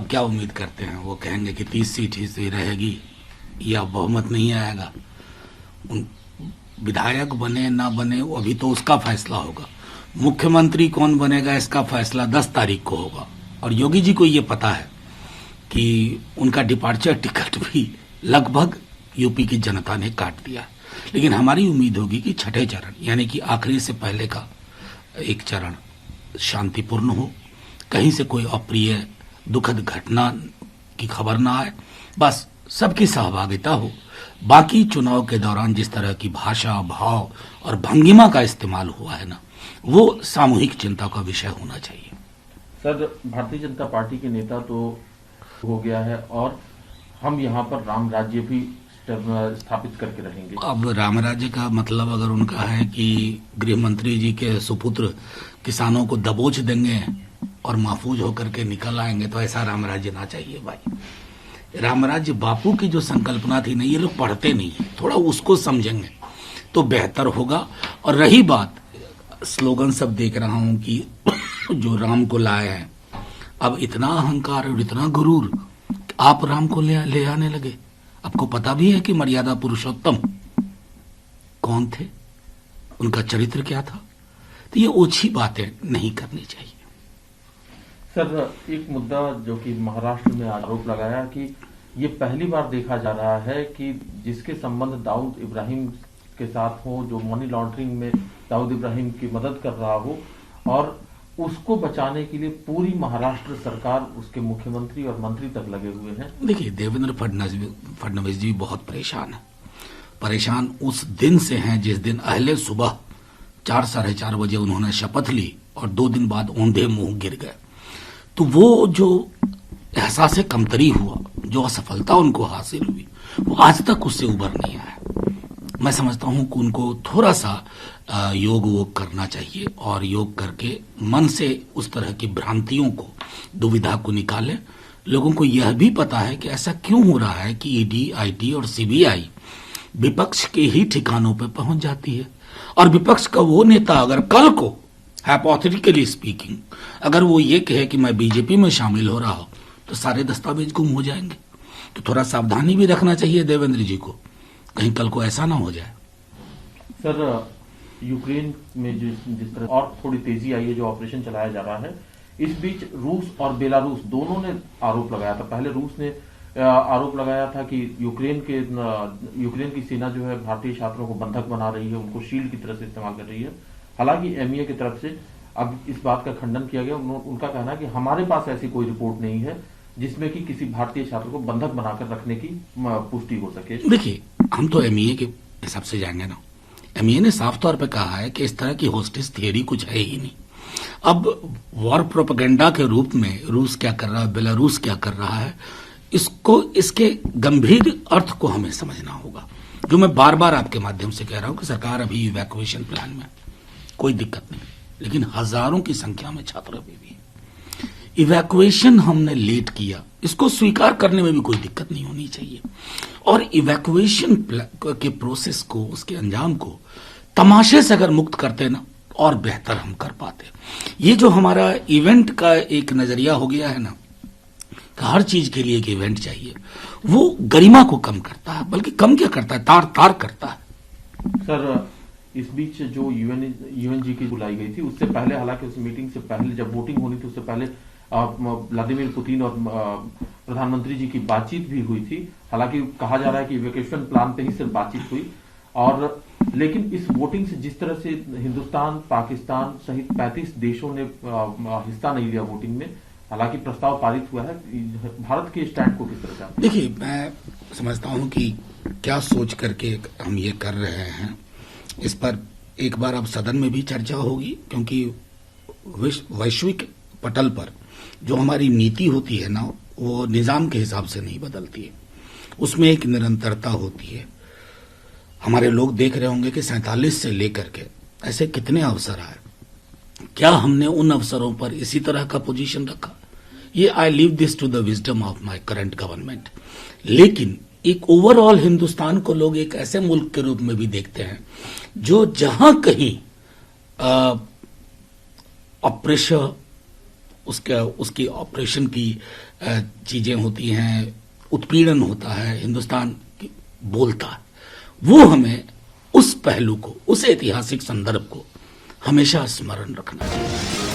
अब क्या उम्मीद करते हैं? वो कहेंगे कि 30 सीट ही से रहेगी या बहुमत नहीं आएगा। उन विधायक बने ना बने वो अभी तो उसका फैसला होगा। मुख्यमंत्री कौन बनेगा इसका फैसला 10 तारीख को होगा। और योगी जी को ये पता है कि उनका डिपार्चर टिकट भी लगभग यूपी की जनता ने काट दिया। लेकिन हमारी उम्मीद होगी कि छठे चरण यानी कि आखिरी से पहले का एक चरण शांतिपूर्ण हो, कहीं से कोई अप्रिय दुखद घटना की खबर ना आए, बस सबकी सहभागिता हो। बाकी चुनाव के दौरान जिस तरह की भाषा, भाव और भंगिमा का इस्तेमाल हुआ है ना, वो सामूहिक चिंता का विषय होना चाहिए। सर, भारतीय जनता पार्टी के नेता तो हो गया है और हम यहाँ पर राम राज्य भी स्थापित करके रहेंगे। अब राम राज्य का मतलब अगर उनका है कि गृह मंत्री जी के सुपुत्र किसानों को दबोच देंगे और महफूज होकर के निकल आएंगे, तो ऐसा राम राज्य ना चाहिए भाई। राम राज्य बापू की जो संकल्पना थी ना, ये लोग पढ़ते नहीं है, थोड़ा उसको समझेंगे तो बेहतर होगा। और रही बात स्लोगन, सब देख रहा हूं कि जो राम को लाए हैं, अब इतना अहंकार और इतना गुरूर, आप राम को ले आने लगे। आपको पता भी है कि मर्यादा पुरुषोत्तम कौन थे, उनका चरित्र क्या था। तो ये ओछी बातें नहीं करनी चाहिए। सर, एक मुद्दा जो कि महाराष्ट्र में आरोप लगाया कि ये पहली बार देखा जा रहा है कि जिसके संबंध दाऊद इब्राहिम के साथ हो, जो मनी लॉन्ड्रिंग में दाऊद इब्राहिम की मदद कर रहा हो, और उसको बचाने के लिए पूरी महाराष्ट्र सरकार, उसके मुख्यमंत्री और मंत्री तक लगे हुए हैं। देखिए, देवेंद्र फडणवीस जी बहुत परेशान है। परेशान उस दिन से हैं जिस दिन अहले सुबह 4 साढ़े 4 बजे उन्होंने शपथ ली और 2 दिन बाद औंधे मुंह गिर गए। तो वो जो एहसास कमतरी हुआ, जो असफलता उनको हासिल हुई, वो आज तक उससे उबर नहीं आया। मैं समझता हूं कि उनको थोड़ा सा योग वोग करना चाहिए और योग करके मन से उस तरह की भ्रांतियों को, दुविधा को निकाले। लोगों को यह भी पता है कि ऐसा क्यों हो रहा है कि ईडी, आईटी और सीबीआई विपक्ष के ही ठिकानों पर पहुंच जाती है। और विपक्ष का वो नेता अगर कल को, हाइपोथेटिकली स्पीकिंग, अगर वो ये कहे कि मैं बीजेपी में शामिल हो रहा हूं, तो सारे दस्तावेज गुम हो जाएंगे। तो थोड़ा सावधानी भी रखना चाहिए देवेंद्र जी को, कहीं कल को ऐसा ना हो जाए। सर, यूक्रेन में जिस तरह और थोड़ी तेजी आई है, जो ऑपरेशन चलाया जा रहा है, इस बीच रूस और बेलारूस दोनों ने आरोप लगाया था। पहले रूस ने आरोप लगाया था कि यूक्रेन की सेना जो है भारतीय छात्रों को बंधक बना रही है, उनको शील्ड की तरह से इस्तेमाल कर रही है। हालांकि एमईए की तरफ से अब इस बात का खंडन किया गया। उनका कहना है कि हमारे पास ऐसी कोई रिपोर्ट नहीं है जिसमें कि किसी भारतीय छात्र को बंधक बनाकर रखने की पुष्टि हो सके। देखिए, हम तो एमईए के हिसाब से जाएंगे ना। एमईए ने साफ तौर पे कहा है कि इस तरह की होस्टेज थियरी कुछ है ही नहीं। अब वॉर प्रोपेगेंडा के रूप में रूस क्या कर रहा है, बेलारूस क्या कर रहा है, इसके गंभीर अर्थ को हमें समझना होगा। जो मैं बार बार आपके माध्यम से कह रहा हूं कि सरकार अभी इवैक्यूएशन प्लान में, कोई दिक्कत नहीं, लेकिन हजारों की संख्या में छात्र अभी भी। इवैक्यूएशन हमने लेट किया, इसको स्वीकार करने में भी कोई दिक्कत नहीं होनी चाहिए। और इवैक्यूएशन के प्रोसेस को, उसके अंजाम को तमाशे से अगर मुक्त करते ना, और बेहतर हम कर पाते। ये जो हमारा इवेंट का एक नजरिया हो गया है ना, कि हर चीज के लिए एक इवेंट चाहिए, वो गरिमा को कम करता है, बल्कि कम क्या करता है, तार तार करता है। सर, इस बीच जो यूएनजी की बुलाई गई थी, उससे पहले, हालांकि उस मीटिंग से पहले जब वोटिंग होनी थी, उससे पहले व्लादिमीर पुतिन और प्रधानमंत्री जी की बातचीत भी हुई थी। हालांकि कहा जा रहा है कि इवैक्यूएशन प्लान पे ही सिर्फ बातचीत हुई, और लेकिन इस वोटिंग से जिस तरह से हिंदुस्तान, पाकिस्तान सहित 35 देशों ने हिस्सा नहीं लिया वोटिंग में, हालांकि प्रस्ताव पारित हुआ है, भारत के स्टैंड को किस तरह से? देखिए, मैं समझता हूं कि क्या सोच करके हम ये कर रहे हैं, इस पर एक बार अब सदन में भी चर्चा होगी, क्योंकि वैश्विक पटल पर जो हमारी नीति होती है ना, वो निजाम के हिसाब से नहीं बदलती है, उसमें एक निरंतरता होती है। हमारे लोग देख रहे होंगे कि 47 से लेकर के ऐसे कितने अवसर आए, क्या हमने उन अवसरों पर इसी तरह का पोजीशन रखा? ये I leave this to the wisdom of my current government. लेकिन एक ओवरऑल हिंदुस्तान को लोग एक ऐसे मुल्क के रूप में भी देखते हैं जो जहां कहीं अप्रेशर, उसकी ऑपरेशन की चीजें होती हैं, उत्पीड़न होता है, हिंदुस्तान बोलता है, वो हमें उस पहलू को, उस ऐतिहासिक संदर्भ को हमेशा स्मरण रखना चाहिए।